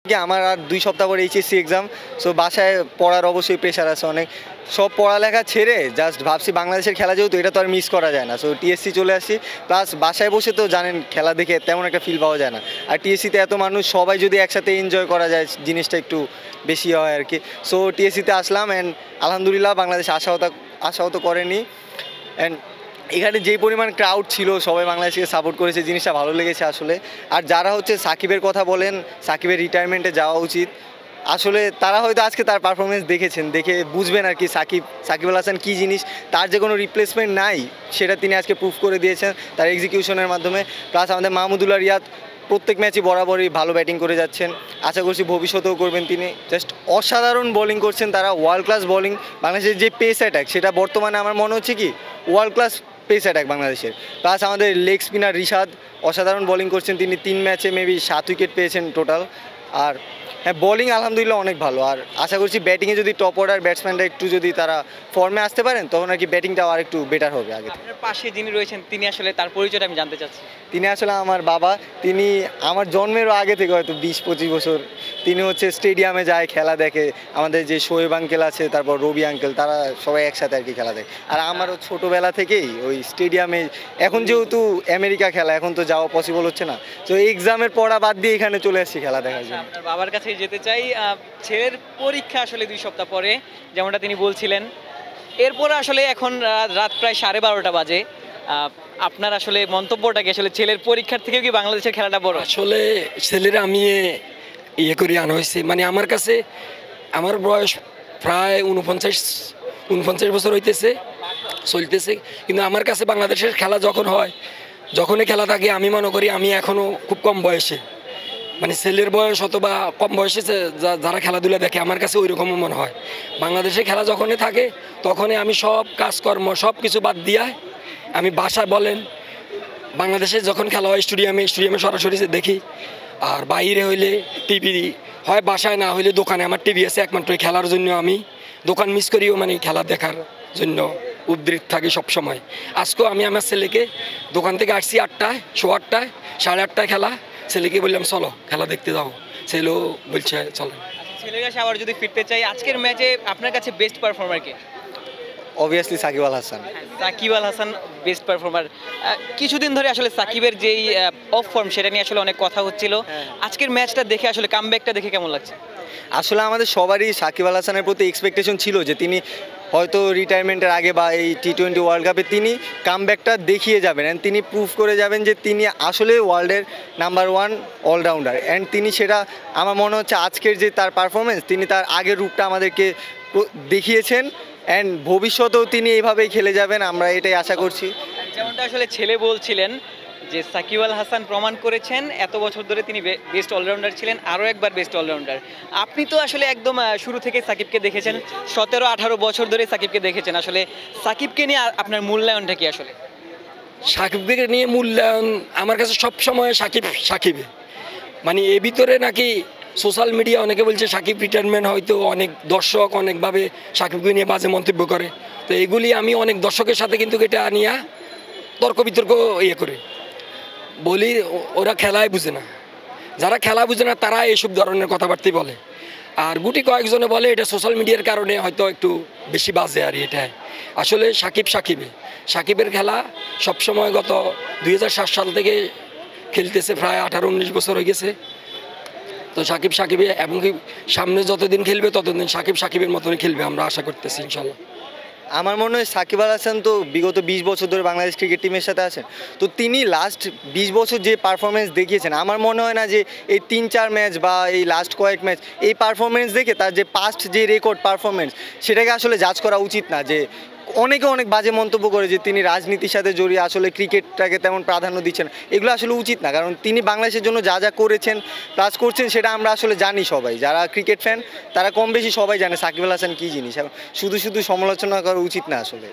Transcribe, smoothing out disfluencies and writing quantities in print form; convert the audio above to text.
কি আমার আর 2 সপ্তাহ পরে এইচএসসি এক্সাম, সো বাসায় পড়ার অবশ্যই প্রেশার আছে অনেক। সব পড়ালেখা ছেড়ে জাস্ট ভাবছি বাংলাদেশের খেলা যেহেতু এটা তো আর মিস করা যায় না, সো টিএসসি চলে আসছি। প্লাস বাসায় বসে তো জানেন খেলা দেখে তেমন একটা ফিল পাওয়া যায় না, আর টিএসসিতে এত মানুষ সবাই যদি একসাথে এনজয় করা যায় জিনিসটা একটু বেশি হয় আর কি। সো টিএসসিতে আসলাম অ্যান্ড আলহামদুলিল্লাহ বাংলাদেশ আশাহত করেনি। অ্যান্ড এখানে যেই পরিমাণ ক্রাউড ছিল সবাই বাংলাদেশকে সাপোর্ট করেছে, জিনিসটা ভালো লেগেছে আসলে। আর যারা হচ্ছে সাকিবের কথা বলেন, সাকিবের রিটায়ারমেন্টে যাওয়া উচিত, আসলে তারা হয়তো আজকে তার পারফরমেন্স দেখেছেন, দেখে বুঝবেন আর কি সাকিব আল হাসান কী জিনিস। তার যে কোনো রিপ্লেসমেন্ট নাই সেটা তিনি আজকে প্রুফ করে দিয়েছেন তার এক্সিকিউশনের মাধ্যমে। প্লাস আমাদের মাহমুদুল্লাহ রিয়াদ প্রত্যেক ম্যাচই বরাবরই ভালো ব্যাটিং করে যাচ্ছেন, আশা করছি ভবিষ্যতেও করবেন তিনি। জাস্ট অসাধারণ বোলিং করছেন তারা, ওয়ার্ল্ড ক্লাস বোলিং। বাংলাদেশের যে পেস অ্যাটাক সেটা বর্তমানে আমার মনে হচ্ছে কি ওয়ার্ল্ড ক্লাস পেস অ্যাটাক বাংলাদেশের। প্লাস আমাদের লেগ স্পিনার রিশাদ অসাধারণ বোলিং করছেন, তিনি 3 ম্যাচে মেবি 7 উইকেট পেয়েছেন টোটাল। আর হ্যাঁ, বোলিং আলহামদুলিল্লাহ অনেক ভালো। আর আশা করছি ব্যাটিংয়ে যদি টপ অর্ডার ব্যাটসম্যানরা একটু যদি তারা ফর্মে আসতে পারেন তখন আর কি ব্যাটিংটাও আর একটু বেটার হবে আগে। আপনার পাশে যিনি রয়েছেন তিনি আসলে তার পরিচয়টা আমি জানতে চাচ্ছি। তিনি আসলে আমার বাবা, তিনি আমার জন্মেরও আগে থেকে হয়তো 20-25 বছর তিনি হচ্ছে স্টেডিয়ামে যায়, খেলা দেখে। আমাদের যে শোয়েব আঙ্কেল আছে, তারপর রবি আঙ্কেল, তারা সবাই একসাথে আর কি খেলা দেখে। আর আমারও ছোটোবেলা থেকেই ওই স্টেডিয়ামে, এখন যেহেতু আমেরিকা খেলা এখন তো যাওয়া পসিবল হচ্ছে না, তো এক্সামের পড়া বাদ দিয়ে এখানে চলে আসছি খেলা দেখার জন্য। আপনার বাবার কাছে যেতে চাই, ছেলের পরীক্ষা আসলে 2 সপ্তাহ পরে যেমনটা তিনি বলছিলেন, এরপরে আসলে এখন রাত প্রায় 12:30 বাজে। আপনার আসলে মন্তব্যটা কি, আসলে ছেলের পরীক্ষার থেকে কি বাংলাদেশের খেলাটা বড়? আসলে ছেলেরা আমি করে আনা হয়েছে, মানে আমার কাছে আমার বয়স প্রায় 49 বছর হইতেছে, চলতেছে। কিন্তু আমার কাছে বাংলাদেশের খেলা যখনই খেলা থাকে আমি মনে করি আমি এখনও খুব কম বয়সে, মানে ছেলের বয়স অথবা কম বয়সে যারা খেলাধুলা দেখে আমার কাছে ওই রকমও মনে হয়। বাংলাদেশে খেলা যখনই থাকে তখনই আমি সব কাজকর্ম সব কিছু বাদ দিয়ে আমি বাসায় বলেন, বাংলাদেশে যখন খেলা হয় স্টেডিয়ামে সরাসরি দেখি। আর বাইরে হইলে টিভি হয়, বাসায় না হইলে দোকানে আমার টিভি আছে একমাত্র খেলার জন্য। আমি দোকান মিস করিও মানে খেলা দেখার জন্য উদ্বৃত্ত থাকি সবসময়। আজকেও আমি আমার ছেলেকে দোকান থেকে আসছি 8টায়, 8:15, 8:30 খেলা। ছেলেকে বললাম চলো খেলা দেখতে যাও, ছেলেও বলছে চলো। ছেলের কাছে আবার যদি ফিরতে চাই, আজকের ম্যাচে আপনার কাছে বেস্ট পারফর্মার কে? Obviously Shakib Al Hasan. Shakib Al Hasan best performer. কিছুদিন ধরে আসলে সাকিবের যেই অফ ফর্ম সেটা নিয়ে আসলে অনেক কথা হচ্ছিল। আজকের ম্যাচটা দেখে আসলে কামব্যাকটা দেখে কেমন লাগছে? আসলে আমাদের সবারই সাকিব আল হাসানের প্রতি এক্সপেকটেশন ছিল যে তিনি হয়তো রিটায়ারমেন্টের আগে বা এই T20 ওয়ার্ল্ড কাপে তিনি কামব্যাকটা দেখিয়ে যাবেন অ্যান্ড তিনি প্রুভ করে যাবেন যে তিনি আসলে ওয়ার্ল্ডের নাম্বার 1 অলরাউন্ডার। অ্যান্ড তিনি সেটা আমার মনে হচ্ছে আজকের যে তার পারফরমেন্স, তিনি তার আগের রূপটা আমাদেরকে দেখিয়েছেন অ্যান্ড ভবিষ্যতেও তিনি এইভাবেই খেলে যাবেন, আমরা এটাই আশা করছি। যেমনটা আসলে ছেলে বলছিলেন যে সাকিব আল হাসান প্রমাণ করেছেন এত বছর ধরে তিনি বেস্ট অলরাউন্ডার ছিলেন, আরও একবার বেস্ট অলরাউন্ডার। আপনি তো আসলে একদম শুরু থেকে সাকিবকে দেখেছেন, 17-18 বছর ধরে সাকিবকে দেখেছেন। আসলে সাকিবকে নিয়ে আপনার মূল্যায়নটা কি? আসলে সাকিবকে নিয়ে মূল্যায়ন আমার কাছে সবসময় সাকিবে, মানে এর ভিতরে নাকি সোশ্যাল মিডিয়া অনেকে বলছে সাকিব রিটায়ারমেন্ট, হয়তো অনেক দর্শক অনেকভাবে সাকিবকে নিয়ে বাজে মন্তব্য করে। তো এগুলি আমি অনেক দর্শকের সাথে কিন্তু এটা নিয়ে তর্ক বিতর্ক করে বলি, ওরা খেলায় বুঝে না। যারা খেলা বুঝে না তারা এইসব ধরনের কথাবার্তাই বলে। আর গুটি কয়েকজনে বলে এটা সোশ্যাল মিডিয়ার কারণে হয়তো একটু বেশি বাজে। আর এটা আসলে সাকিবের খেলা সবসময় গত 2007 সাল থেকে খেলতেছে, প্রায় 18-19 বছর হয়ে গেছে। তো সাকিবে এবং কি সামনে যতদিন খেলবে ততদিন সাকিবের মতনই খেলবে, আমরা আশা করতেছি ইনশাল্লাহ। আমার মনে হয় সাকিব আল হাসান তো বিগত 20 বছর ধরে বাংলাদেশ ক্রিকেট টিমের সাথে আছেন, তো তিনি লাস্ট 20 বছর যে পারফরমেন্স দেখিয়েছেন আমার মনে হয় না যে এই 3-4 ম্যাচ বা এই লাস্ট কয়েক ম্যাচ এই পারফরমেন্স দেখে তার যে পাস্ট যে রেকর্ড পারফরমেন্স সেটাকে আসলে জাজ করা উচিত না। যে অনেক বাজে মন্তব্য করে যে তিনি রাজনীতির সাথে জড়িয়ে আসলে ক্রিকেটটাকে তেমন প্রাধান্য দিচ্ছেন, এগুলো আসলে উচিত না। কারণ তিনি বাংলাদেশের জন্য যা করেছেন প্লাস করছেন সেটা আমরা আসলে জানি, সবাই যারা ক্রিকেট ফ্যান তারা কম বেশি সবাই জানে সাকিব আল হাসান কী জিনিস। শুধু সমালোচনা করা উচিত না আসলে।